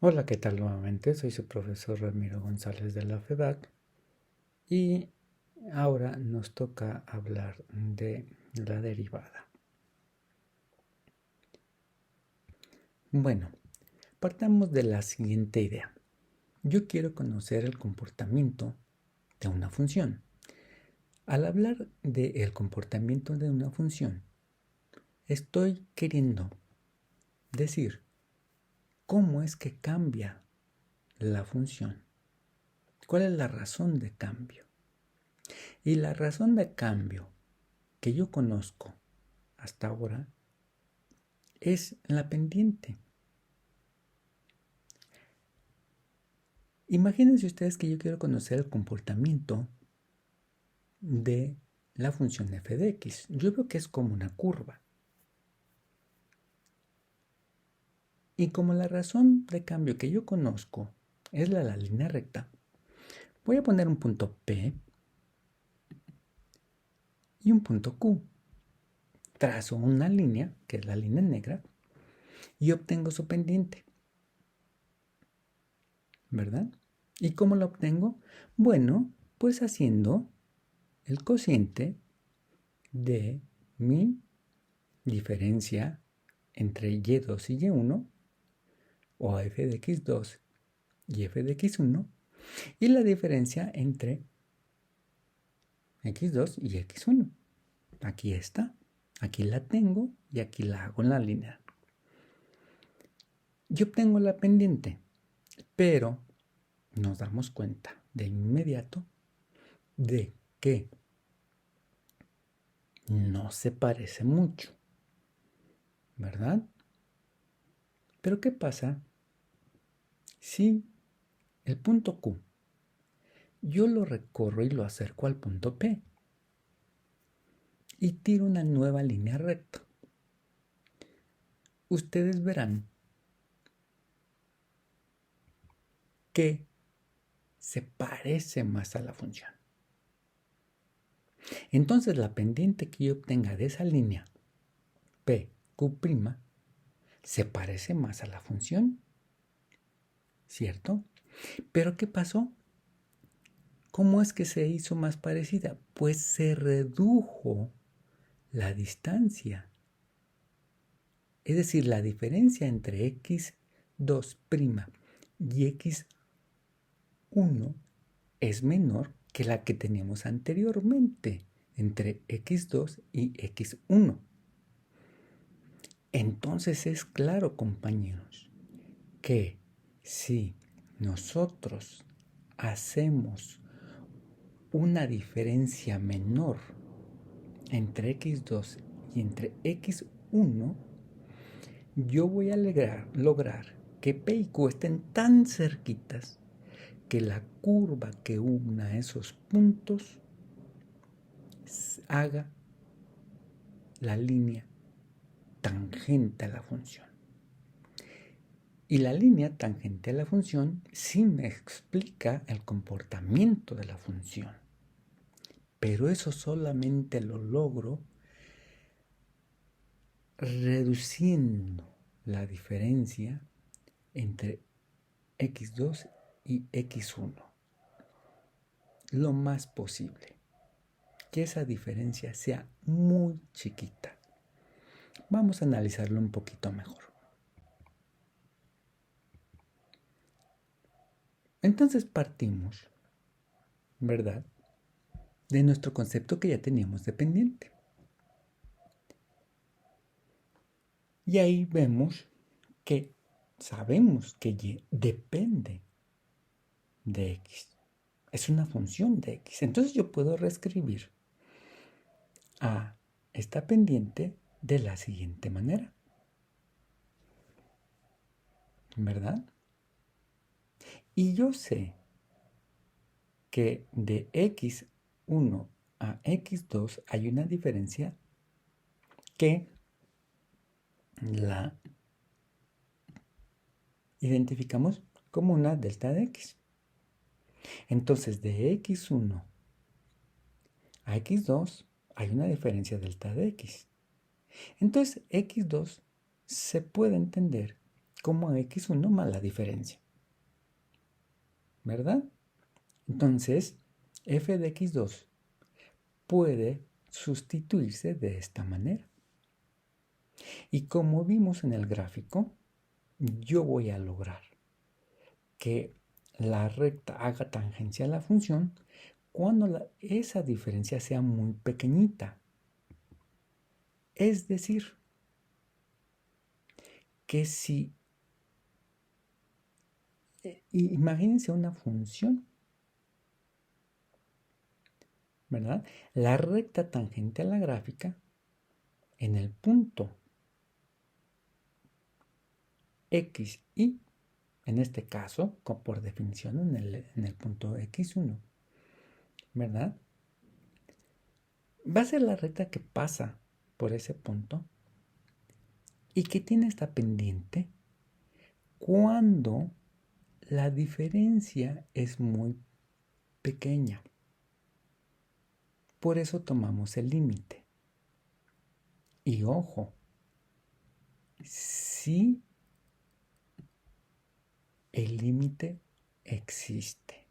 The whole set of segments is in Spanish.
Hola, ¿qué tal nuevamente? Soy su profesor Ramiro González de la FEDAC y ahora nos toca hablar de la derivada. Bueno, partamos de la siguiente idea. Yo quiero conocer el comportamiento de una función. Al hablar del comportamiento de una función, estoy queriendo decir cómo es que cambia la función. ¿Cuál es la razón de cambio? Y la razón de cambio que yo conozco hasta ahora es la pendiente. Imagínense ustedes que yo quiero conocer el comportamiento de la función f de x. Yo veo que es como una curva. Y como la razón de cambio que yo conozco es la línea recta, voy a poner un punto P y un punto Q. Trazo una línea, que es la línea negra, y obtengo su pendiente. ¿Verdad? ¿Y cómo lo obtengo? Bueno, pues haciendo el cociente de mi diferencia entre y2 y y1, o f de x2 y f de x1, y la diferencia entre x2 y x1. Aquí está, aquí la tengo y aquí la hago en la línea. Yo obtengo la pendiente, pero nos damos cuenta de inmediato de que no se parece mucho, ¿verdad? Pero ¿qué pasa si el punto Q yo lo recorro y lo acerco al punto P y tiro una nueva línea recta? Ustedes verán que se parece más a la función. Entonces la pendiente que yo obtenga de esa línea P, Q', se parece más a la función, ¿cierto? Pero ¿qué pasó? ¿Cómo es que se hizo más parecida? Pues se redujo la distancia. Es decir, la diferencia entre x2' y x1 es menor que la que teníamos anteriormente entre x2 y x1. Entonces es claro, compañeros, que si nosotros hacemos una diferencia menor entre x2 y entre x1, yo voy a lograr que P y Q estén tan cerquitas que la curva que una esos puntos haga la línea tangente a la función. Y la línea tangente a la función sí me explica el comportamiento de la función. Pero eso solamente lo logro reduciendo la diferencia entre x2 y x1 lo más posible. Que esa diferencia sea muy chiquita. Vamos a analizarlo un poquito mejor. Entonces partimos, ¿verdad?, de nuestro concepto que ya teníamos de pendiente. Y ahí vemos que sabemos que y depende de x. Es una función de x. Entonces yo puedo reescribir a esta pendiente de la siguiente manera, ¿verdad? Y yo sé que de x1 a x2 hay una diferencia que la identificamos como una delta de x. Entonces de x1 a x2 hay una diferencia delta de x. Entonces x2 se puede entender como x1 más la diferencia, ¿verdad? Entonces, f de x2 puede sustituirse de esta manera. Y como vimos en el gráfico, yo voy a lograr que la recta haga tangencia a la función cuando esa diferencia sea muy pequeñita. Es decir, que si imagínense una función, ¿verdad? La recta tangente a la gráfica en el punto x y, en este caso, por definición en el punto x1, ¿verdad? Va a ser la recta que pasa por ese punto y que tiene esta pendiente cuando la diferencia es muy pequeña. Por eso tomamos el límite. Y ojo, si el límite existe.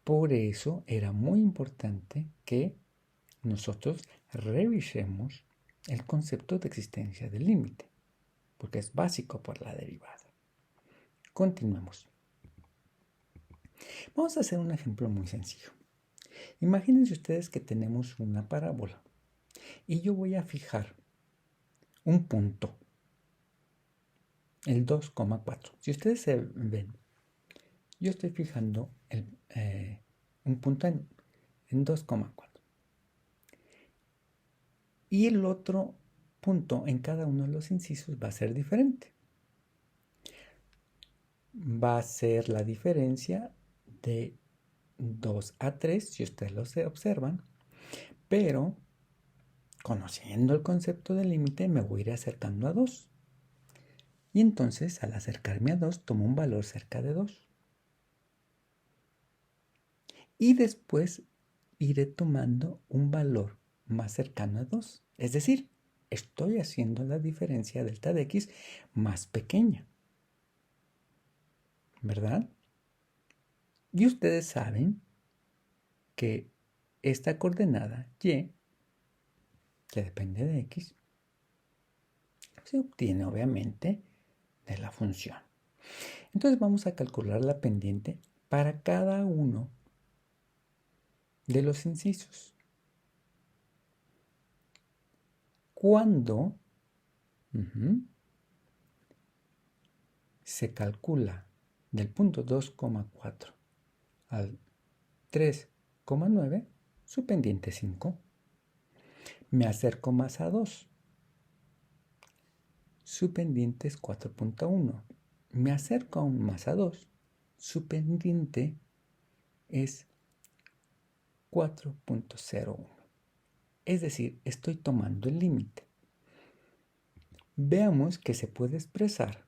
Por eso era muy importante que nosotros revisemos el concepto de existencia del límite, porque es básico por la derivada. Continuemos. Vamos a hacer un ejemplo muy sencillo. Imagínense ustedes que tenemos una parábola y yo voy a fijar un punto, el 2,4. Si ustedes se ven, yo estoy fijando un punto en 2,4. Y el otro punto en cada uno de los incisos va a ser diferente. Va a ser la diferencia de 2 a 3, si ustedes lo observan, pero conociendo el concepto del límite me voy a ir acercando a 2. Y entonces al acercarme a 2 tomo un valor cerca de 2. Y después iré tomando un valor más cercano a 2. Es decir, estoy haciendo la diferencia delta de x más pequeña, ¿verdad? Y ustedes saben que esta coordenada y, que depende de x, se obtiene obviamente de la función. Entonces vamos a calcular la pendiente para cada uno de los incisos. Cuando se calcula del punto 2,4 al 3,9, su pendiente es 5. Me acerco más a 2. Su pendiente es 4,1. Me acerco aún más a 2. Su pendiente es 4,01. Es decir, estoy tomando el límite. Veamos que se puede expresar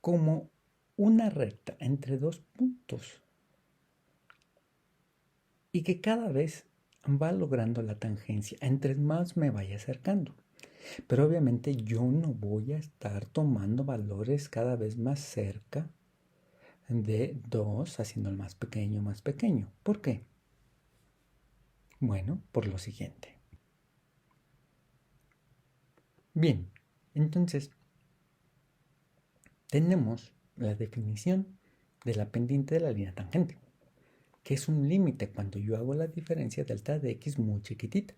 como una recta entre dos puntos y que cada vez va logrando la tangencia entre más me vaya acercando. Pero obviamente yo no voy a estar tomando valores cada vez más cerca de 2, haciendo el más pequeño más pequeño. ¿Por qué? Bueno, por lo siguiente. Bien, entonces tenemos la definición de la pendiente de la línea tangente, que es un límite cuando yo hago la diferencia delta de x muy chiquitita.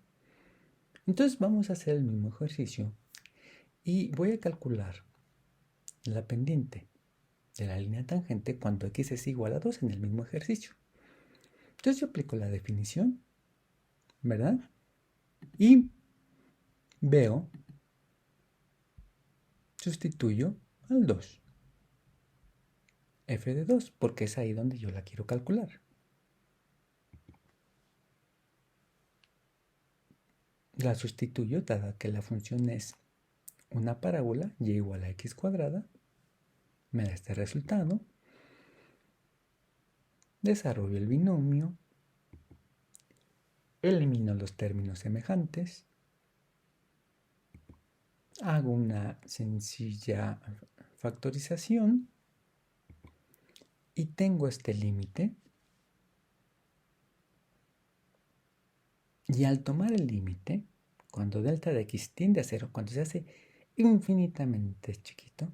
Entonces vamos a hacer el mismo ejercicio y voy a calcular la pendiente de la línea tangente cuando x es igual a 2 en el mismo ejercicio. Entonces yo aplico la definición, ¿verdad? Y veo, sustituyo al 2, f de 2, porque es ahí donde yo la quiero calcular. La sustituyo dada que la función es una parábola y igual a x cuadrada, me da este resultado. Desarrollo el binomio, elimino los términos semejantes, Hago una sencilla factorización y tengo este límite. Y al tomar el límite, cuando delta de x tiende a 0, cuando se hace infinitamente chiquito,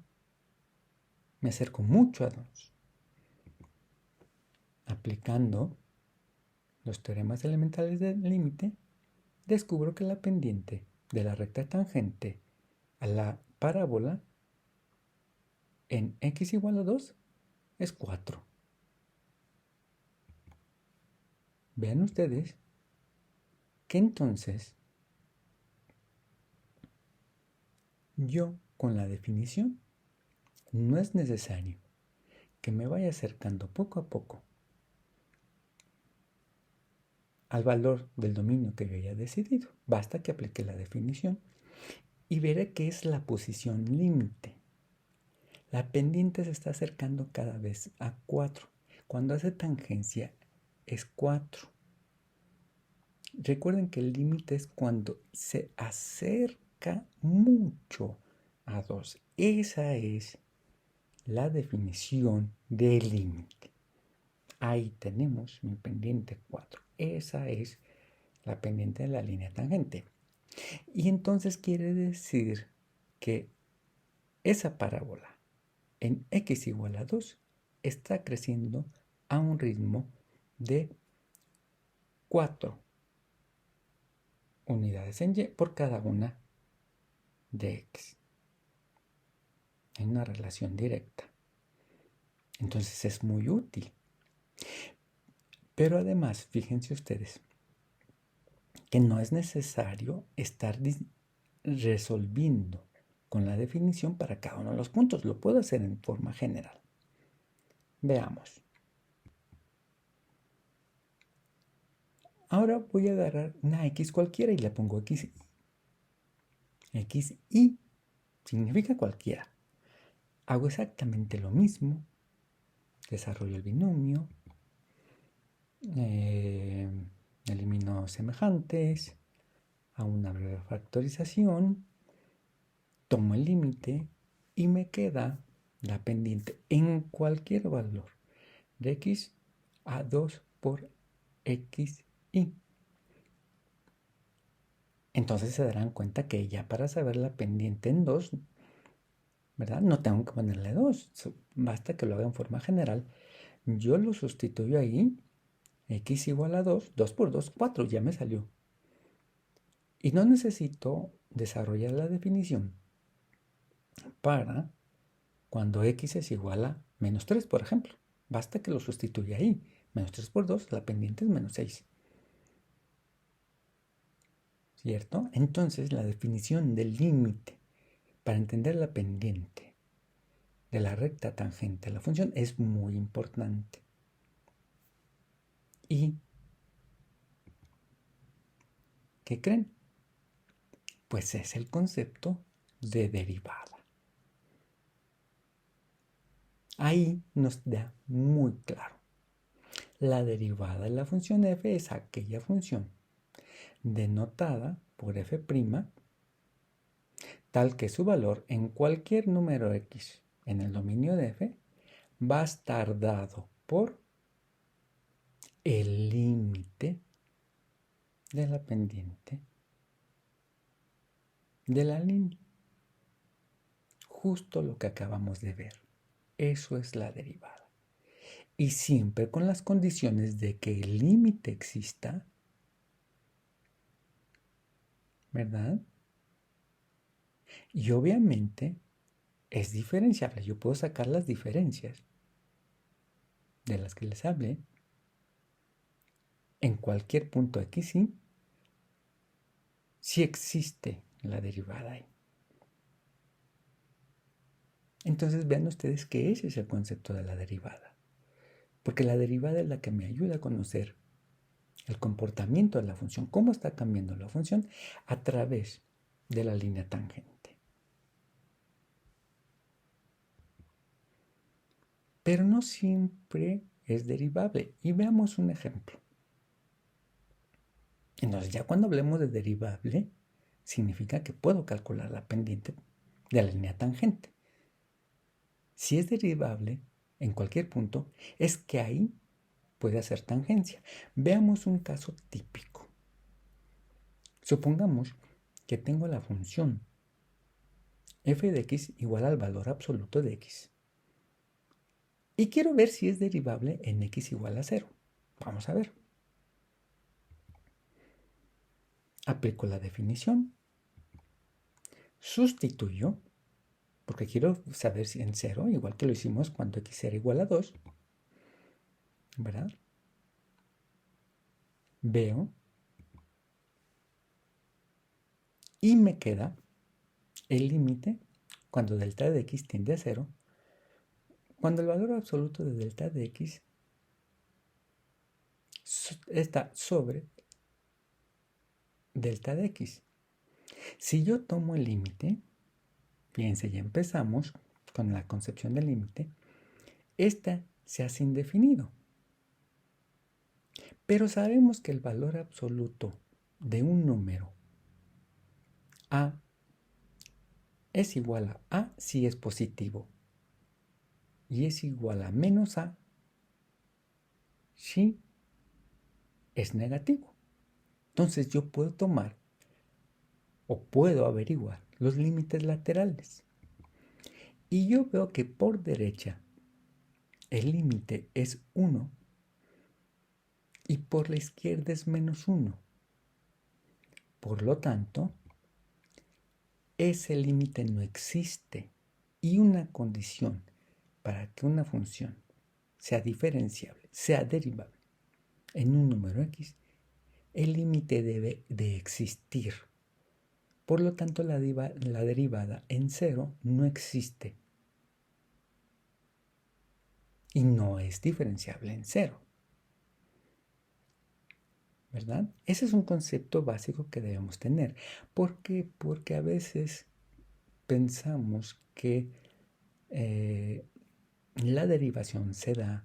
me acerco mucho a 2. Aplicando los teoremas elementales del límite, descubro que la pendiente de la recta tangente a la parábola en x igual a 2 es 4. Vean ustedes que entonces yo con la definición no es necesario que me vaya acercando poco a poco al valor del dominio que yo haya decidido. Basta que aplique la definición y veré que es la posición límite. La pendiente se está acercando cada vez a 4. Cuando hace tangencia es 4. Recuerden que el límite es cuando se acerca mucho a 2. Esa es la definición del límite. Ahí tenemos mi pendiente 4. Esa es la pendiente de la línea tangente. Y entonces quiere decir que esa parábola en x igual a 2 está creciendo a un ritmo de 4 unidades en y por cada una de x. En una relación directa. Entonces es muy útil. Pero además, fíjense ustedes, que no es necesario estar resolviendo con la definición para cada uno de los puntos. Lo puedo hacer en forma general. Veamos. Ahora voy a agarrar una x cualquiera y le pongo xi. Xi significa cualquiera. Hago exactamente lo mismo. Desarrollo el binomio. Elimino semejantes. Hago una breve factorización. Tomo el límite y me queda la pendiente en cualquier valor de x a 2 por xi. Entonces se darán cuenta que ya para saber la pendiente en 2, ¿verdad? No tengo que ponerle 2, basta que lo haga en forma general. Yo lo sustituyo ahí, x igual a 2, 2 por 2, 4, ya me salió. Y no necesito desarrollar la definición para cuando x es igual a menos 3, por ejemplo. Basta que lo sustituya ahí. Menos 3 por 2, la pendiente es menos 6. ¿Cierto? Entonces, la definición del límite para entender la pendiente de la recta tangente a la función es muy importante. ¿Y qué creen? Pues es el concepto de derivada. Ahí nos da muy claro. La derivada de la función f es aquella función denotada por f', tal que su valor en cualquier número x en el dominio de f va a estar dado por el límite de la pendiente de la línea. Justo lo que acabamos de ver. Eso es la derivada. Y siempre con las condiciones de que el límite exista, ¿verdad? Y obviamente es diferenciable. Yo puedo sacar las diferencias de las que les hablé en cualquier punto x, si existe la derivada ahí. Entonces vean ustedes que ese es el concepto de la derivada. Porque la derivada es la que me ayuda a conocer el comportamiento de la función, cómo está cambiando la función a través de la línea tangente. Pero no siempre es derivable. Y veamos un ejemplo. Entonces, ya cuando hablemos de derivable, significa que puedo calcular la pendiente de la línea tangente. Si es derivable en cualquier punto, es que ahí puede hacer tangencia. Veamos un caso típico. Supongamos que tengo la función f de x igual al valor absoluto de x. Y quiero ver si es derivable en x igual a 0. Vamos a ver. Aplico la definición. Sustituyo, porque quiero saber si en 0, igual que lo hicimos cuando x era igual a 2, ¿verdad? Veo y me queda el límite cuando delta de x tiende a 0, cuando el valor absoluto de delta de x está sobre delta de x. Si yo tomo el límite, fíjense, ya empezamos con la concepción del límite, esta se hace indefinido. Pero sabemos que el valor absoluto de un número a es igual a si es positivo y es igual a menos a si es negativo. Entonces yo puedo tomar o puedo averiguar los límites laterales. Y yo veo que por derecha el límite es 1 y por la izquierda es menos 1. Por lo tanto, ese límite no existe. Y una condición para que una función sea diferenciable, sea derivable en un número x, el límite debe de existir. Por lo tanto, la derivada en 0 no existe y no es diferenciable en 0. ¿Verdad? Ese es un concepto básico que debemos tener. ¿Por qué? Porque a veces pensamos que la derivación se da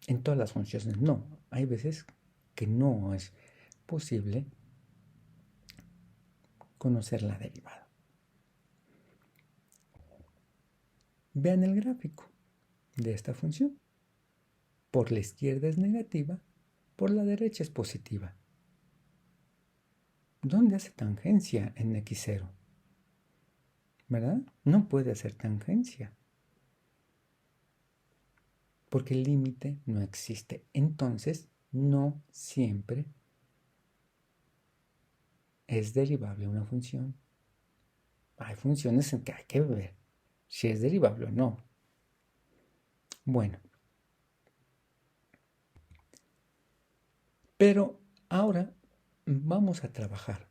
en todas las funciones. No, hay veces que no es posible conocer la derivada. Vean el gráfico de esta función. Por la izquierda es negativa, por la derecha es positiva. ¿Dónde hace tangencia en x0? ¿Verdad? No puede hacer tangencia, porque el límite no existe. Entonces, no siempre es derivable una función. Hay funciones en que hay que ver si es derivable o no. Bueno, pero ahora vamos a trabajar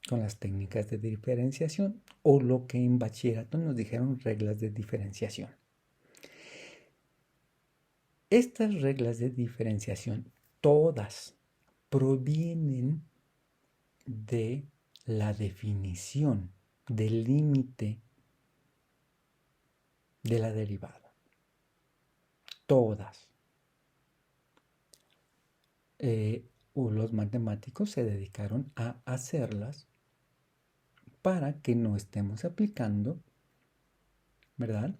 con las técnicas de diferenciación o lo que en bachillerato nos dijeron reglas de diferenciación. Estas reglas de diferenciación todas provienen de la definición del límite de la derivada. Todas. Los matemáticos se dedicaron a hacerlas para que no estemos aplicando, ¿verdad?,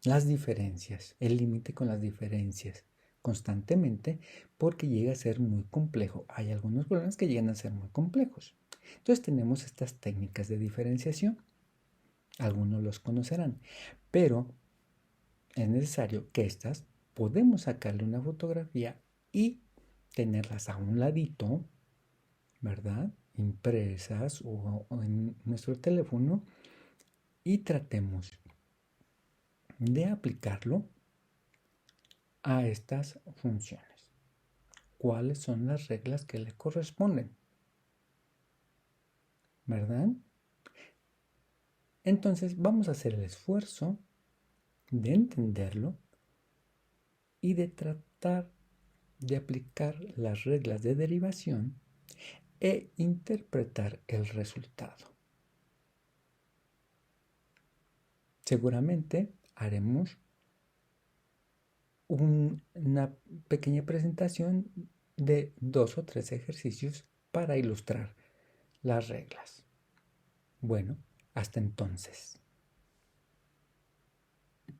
las diferencias, el límite con las diferencias constantemente, porque llega a ser muy complejo. Hay algunos problemas que llegan a ser muy complejos. Entonces tenemos estas técnicas de diferenciación. Algunos los conocerán, pero es necesario que estas podemos sacarle una fotografía y tenerlas a un ladito, ¿verdad?, impresas o en nuestro teléfono, y tratemos de aplicarlo a estas funciones. ¿Cuáles son las reglas que le corresponden? ¿Verdad? Entonces vamos a hacer el esfuerzo de entenderlo y de tratar de aplicar las reglas de derivación e interpretar el resultado. Seguramente haremos una pequeña presentación de 2 o 3 ejercicios para ilustrar las reglas. Bueno, hasta entonces.